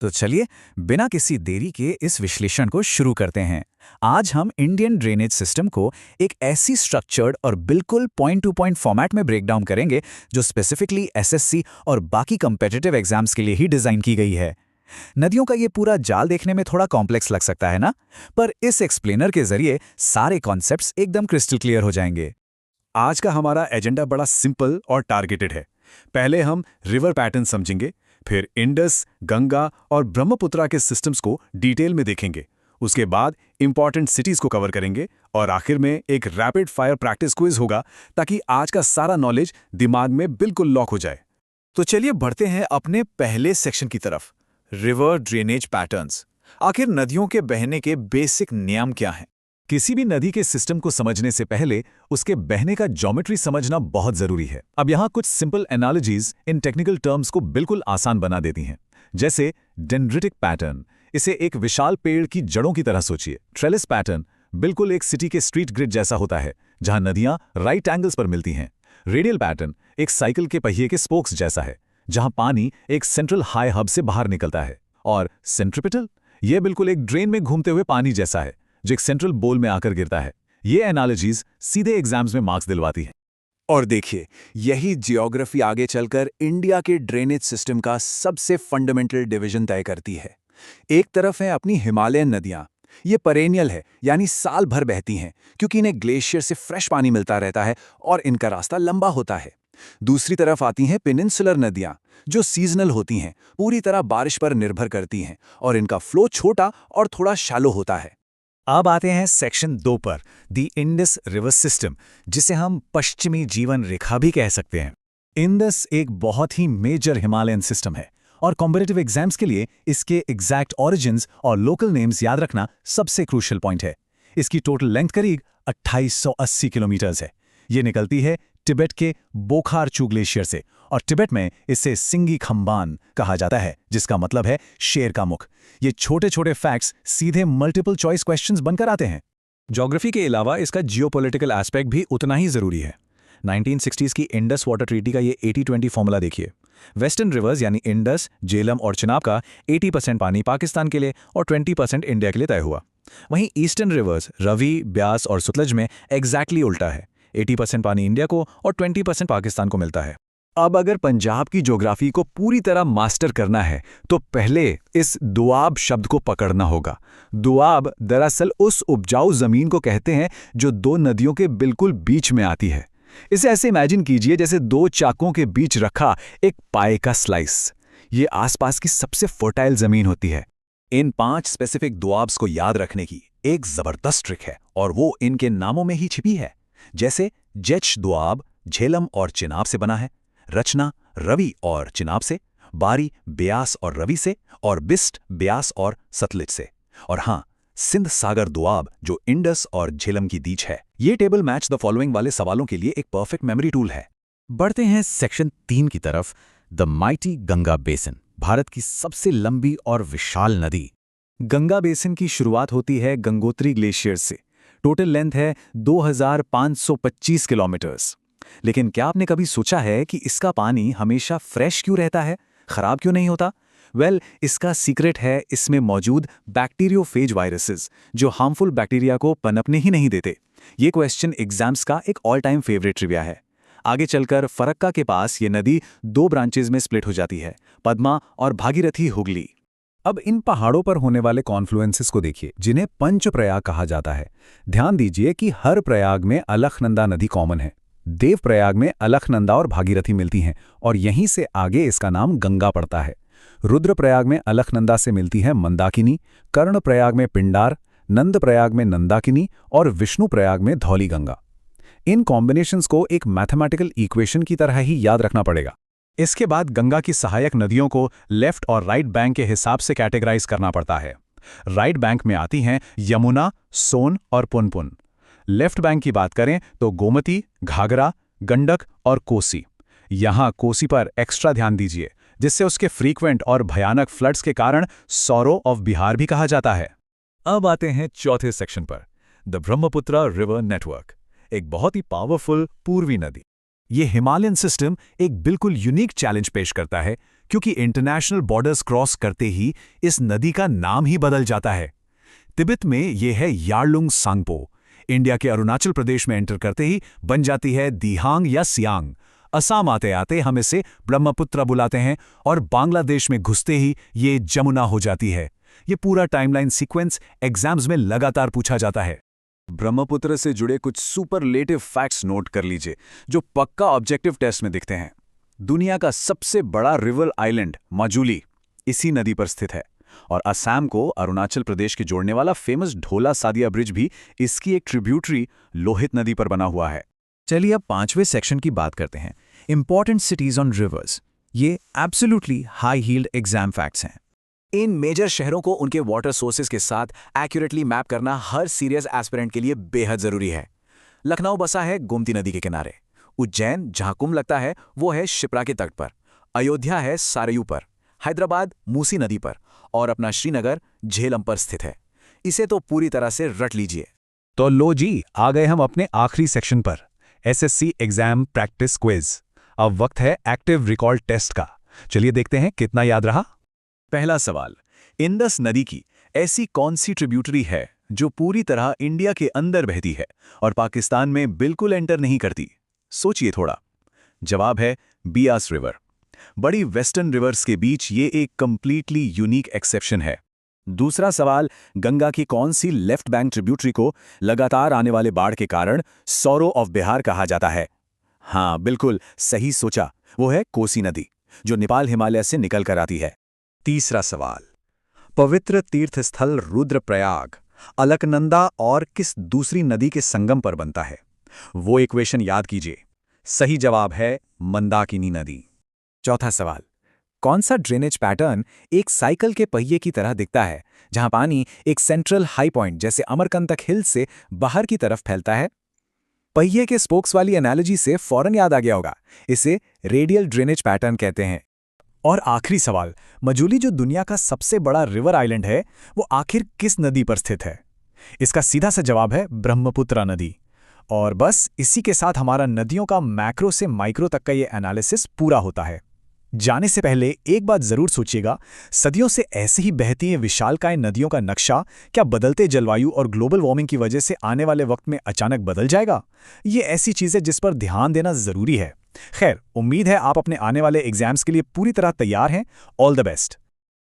तो चलिए, बिना किसी देरी के इस विश्लेषण को शुरू करते हैं। आज हम इंडियन ड्रेनेज सिस्टम को एक ऐसी स्ट्रक्चर्ड और बिल्कुल पॉइंट टू पॉइंट फॉर्मेट में ब्रेक डाउन करेंगे जो स्पेसिफिकली एसएससी और बाकी कॉम्पिटिटिव एग्जाम्स के लिए ही डिजाइन की गई है। नदियों का ये पूरा जाल देखने में थोड़ा कॉम्प्लेक्स लग सकता है ना, पर इस एक्सप्लेनर के जरिए सारे कॉन्सेप्ट्स एकदम क्रिस्टल क्लियर हो जाएंगे। आज का हमारा एजेंडा बड़ा सिंपल और टारगेटेड है। पहले हम रिवर पैटर्न समझेंगे, फिर इंडस, गंगा और ब्रह्मपुत्रा के सिस्टम्स को डिटेल में देखेंगे। उसके बाद इंपॉर्टेंट सिटीज को कवर करेंगे और आखिर में एक रैपिड फायर प्रैक्टिस क्विज होगा ताकि आज का सारा नॉलेज दिमाग में बिल्कुल लॉक हो जाए। तो चलिए बढ़ते हैं अपने पहले सेक्शन की तरफ, रिवर ड्रेनेज पैटर्न्स। आखिर नदियों के बहने के बेसिक नियम क्या हैं? किसी भी नदी के सिस्टम को समझने से पहले उसके बहने का ज्योमेट्री समझना बहुत जरूरी है। अब यहाँ कुछ सिंपल एनालॉजीज इन टेक्निकल टर्म्स को बिल्कुल आसान बना देती हैं। जैसे डेंड्रिटिक पैटर्न, इसे एक विशाल पेड़ की जड़ों की तरह सोचिए। ट्रेलिस पैटर्न बिल्कुल एक सिटी के स्ट्रीट ग्रिड जैसा होता है जहां नदियां राइट एंगल्स पर मिलती हैं। रेडियल पैटर्न एक साइकिल के पहिए के स्पोक्स जैसा है जहां पानी एक सेंट्रल हाई हब से बाहर निकलता है। और सेंट्रिपिटल, यह बिल्कुल एक ड्रेन में घूमते हुए पानी जैसा है जो एक सेंट्रल बोल में आकर गिरता है। ये एनालॉजीज सीधे एग्जाम्स में मार्क्स दिलवाती हैं। और देखिए, यही जियोग्राफी आगे चलकर इंडिया के ड्रेनेज सिस्टम का सबसे फंडामेंटल डिवीजन तय करती है। एक तरफ है अपनी हिमालयन नदियां, ये पेरेनियल है, यानी साल भर बहती हैं क्योंकि इन्हें ग्लेशियर से फ्रेश पानी मिलता रहता है और इनका रास्ता लंबा होता है। दूसरी तरफ आती हैं पेनिनसुलर नदियां, जो सीजनल होती हैं, पूरी तरह बारिश पर निर्भर करती हैं और इनका फ्लो छोटा और थोड़ा शैलो होता है। अब आते हैं सेक्शन 2 पर, द इंडस रिवर सिस्टम, जिसे हम पश्चिमी जीवन रेखा भी कह सकते हैं। इंडस एक बहुत ही मेजर हिमालयन सिस्टम है और कॉम्पिटिटिव एग्जाम्स के लिए इसके एग्जैक्ट ओरिजिन्स और लोकल नेम्स याद रखना सबसे क्रूशियल पॉइंट है। इसकी टोटल लेंथ करीब 2880 किलोमीटर्स है। ये निकलती है तिब्बत के बोखारचू ग्लेशियर से और तिब्बत में इसे सिंगी खम्बान कहा जाता है, जिसका मतलब है शेर का मुख। ये छोटे छोटे फैक्ट्स सीधे मल्टीपल चॉइस क्वेश्चंस बनकर आते हैं। ज्योग्राफी के अलावा इसका जियोपॉलिटिकल एस्पेक्ट भी उतना ही जरूरी है। 1960s की इंडस वाटर ट्रीटी का ये 80-20 फॉर्मूला देखिए। वेस्टर्न रिवर्स यानी इंडस, झेलम और चिनाब का 80% पानी पाकिस्तान के लिए और 20% इंडिया के लिए तय हुआ। वहीं ईस्टर्न रिवर्स रवि, ब्यास और सतलज में एग्जैक्टली उल्टा है। 80% पानी इंडिया को और 20% पाकिस्तान को मिलता है। अब अगर पंजाब की ज्योग्राफी को पूरी तरह मास्टर करना है तो पहले इस दुआब शब्द को पकड़ना होगा। दुआब दरअसल उस उपजाऊ जमीन को कहते हैं जो दो नदियों के बिल्कुल बीच में आती है। इसे ऐसे इमेजिन कीजिए जैसे दो चाकों के बीच रखा एक पाए का स्लाइस। ये आसपास की सबसे फर्टाइल जमीन होती है। इन 5 स्पेसिफिक दुआब्स को याद रखने की एक जबरदस्त ट्रिक है और वो इनके नामों में ही छिपी है। जैसे जेच दुआब झेलम और चिनाब से बना है, रचना रवि और चिनाब से, बारी ब्यास और रवि से, और बिस्ट ब्यास और सतलज से, और हाँ, सिंध सागर दुआब जो इंडस और झेलम की बीच है। ये टेबल मैच द फॉलोइंग वाले सवालों के लिए एक परफेक्ट मेमोरी टूल है। बढ़ते हैं सेक्शन 3 की तरफ, the mighty Ganga basin, Bharat की सबसे लंबी और विशाल नदी। गंगा बेसिन की शुरुआत होती है गंगोत्री ग्लेशियर से। टोटल लेंथ है 2525 किलोमीटर्स। लेकिन क्या आपने कभी सोचा है कि इसका पानी हमेशा फ्रेश क्यों रहता है, खराब क्यों नहीं होता? इसका सीक्रेट है इसमें मौजूद बैक्टीरियोफेज वायरसेस जो हार्मफुल बैक्टीरिया को पनपने ही नहीं देते। ये क्वेश्चन एग्जाम्स का एक ऑल टाइम फेवरेट ट्रिविया है। आगे चलकर फरक्का के पास ये नदी 2 ब्रांचेज में स्प्लिट हो जाती है, पद्मा और भागीरथी हुगली। अब इन पहाड़ों पर होने वाले कॉन्फ्लुएंसेस को देखिए जिन्हें पंचप्रयाग कहा जाता है। ध्यान दीजिए कि हर प्रयाग में अलखनंदा नदी कॉमन है। देवप्रयाग में अलखनंदा और भागीरथी मिलती हैं और यहीं से आगे इसका नाम गंगा पड़ता है। रुद्रप्रयाग में अलखनंदा से मिलती है मंदाकिनी, कर्णप्रयाग में पिंडार, नंदप्रयाग में नंदाकिनी और विष्णुप्रयाग में धौलीगंगा। इन कॉम्बिनेशंस को एक मैथमेटिकल इक्वेशन की तरह ही याद रखना पड़ेगा। इसके बाद गंगा की सहायक नदियों को लेफ्ट और राइट बैंक के हिसाब से कैटेगराइज करना पड़ता है। राइट बैंक में आती हैं यमुना, सोन और पुनपुन। लेफ्ट बैंक की बात करें तो गोमती, घाघरा, गंडक और कोसी। यहां कोसी पर एक्स्ट्रा ध्यान दीजिए जिससे उसके फ्रीक्वेंट और भयानक फ्लड्स के कारण सौरो ऑफ बिहार भी कहा जाता है। अब आते हैं चौथे सेक्शन पर, द ब्रह्मपुत्रा रिवर नेटवर्क, एक बहुत ही पावरफुल पूर्वी नदी। ये हिमालयन सिस्टम एक बिल्कुल यूनिक चैलेंज पेश करता है क्योंकि इंटरनेशनल बॉर्डर्स क्रॉस करते ही इस नदी का नाम ही बदल जाता है। तिब्बत में यह है यारलुंग सांगपो। इंडिया के अरुणाचल प्रदेश में एंटर करते ही बन जाती है दिहांग या सियांग। असम आते आते हम इसे ब्रह्मपुत्र बुलाते हैं और बांग्लादेश में घुसते ही ये जमुना हो जाती है। ये पूरा टाइमलाइन सीक्वेंस एग्जाम्स में लगातार पूछा जाता है। ब्रह्मपुत्र से जुड़े कुछ सुपरलेटिव फैक्ट्स नोट कर लीजिए जो पक्का ऑब्जेक्टिव टेस्ट में दिखते हैं। दुनिया का सबसे बड़ा रिवर आइलैंड माजुली इसी नदी पर स्थित है और असम को अरुणाचल प्रदेश के जोड़ने वाला फेमस ढोला सादिया ब्रिज भी इसकी एक ट्रिब्यूटरी लोहित नदी पर बना हुआ है। चलिए अब 5वें सेक्शन की बात करते हैं, इंपॉर्टेंट सिटीज ऑन रिवर्स। ये absolutely high yield exam facts हैं। इन मेजर शहरों को उनके वाटर सोर्सेज के साथ एक्यूरेटली मैप करना हर सीरियस एस्पिरेंट के लिए बेहद जरूरी है। लखनऊ बसा है गोमती नदी के किनारे। उज्जैन जहां कुंभ लगता है वो है शिप्रा के तट पर। अयोध्या है सारयू पर। हैदराबाद मूसी नदी पर और अपना श्रीनगर झेलम पर स्थित है। इसे तो पूरी तरह से रट लीजिए। तो लो जी, आ गए हम अपने आखिरी सेक्शन पर, एसएससी एग्जाम प्रैक्टिस क्विज। अब वक्त है एक्टिव रिकॉल टेस्ट का। चलिए देखते हैं कितना याद रहा। पहला सवाल, इंडस नदी की ऐसी कौन सी ट्रिब्यूटरी है जो पूरी तरह इंडिया के अंदर बहती है और पाकिस्तान में बिल्कुल एंटर नहीं करती? सोचिए थोड़ा। जवाब है बियास रिवर। बड़ी वेस्टर्न रिवर्स के बीच ये एक कंप्लीटली यूनिक एक्सेप्शन है। दूसरा सवाल, गंगा की कौन सी लेफ्ट बैंक ट्रिब्यूटरी को लगातार आने वाले बाढ़ के कारण सौरो ऑफ बिहार कहा जाता है? हाँ, बिल्कुल सही सोचा, वो है कोसी नदी जो नेपाल हिमालय से निकल कर आती है। तीसरा सवाल, पवित्र तीर्थस्थल रुद्रप्रयाग अलकनंदा और किस दूसरी नदी के संगम पर बनता है? वो इक्वेशन याद कीजिए। सही जवाब है मंदाकिनी नदी। चौथा सवाल, कौन सा ड्रेनेज पैटर्न एक साइकिल के पहिए की तरह दिखता है जहां पानी एक सेंट्रल हाई पॉइंट जैसे अमरकंटक हिल्स से बाहर की तरफ फैलता है? पहिए के स्पोक्स वाली एनालॉजी से फौरन याद आ गया होगा, इसे रेडियल ड्रेनेज पैटर्न कहते हैं। और आखिरी सवाल, मजूली जो दुनिया का सबसे बड़ा रिवर आइलैंड है वो आखिर किस नदी पर स्थित है? इसका सीधा सा जवाब है ब्रह्मपुत्र नदी। और बस इसी के साथ हमारा नदियों का मैक्रो से माइक्रो तक का ये एनालिसिस पूरा होता है। जाने से पहले एक बात जरूर सोचिएगा, सदियों से ऐसे ही बहती हैं विशालकाय नदियों का नक्शा क्या बदलते जलवायु और ग्लोबल वार्मिंग की वजह से आने वाले वक्त में अचानक बदल जाएगा? ये ऐसी चीज़ें जिस पर ध्यान देना ज़रूरी है। खैर, उम्मीद है आप अपने आने वाले एग्जाम्स के लिए पूरी तरह तैयार हैं। All the best.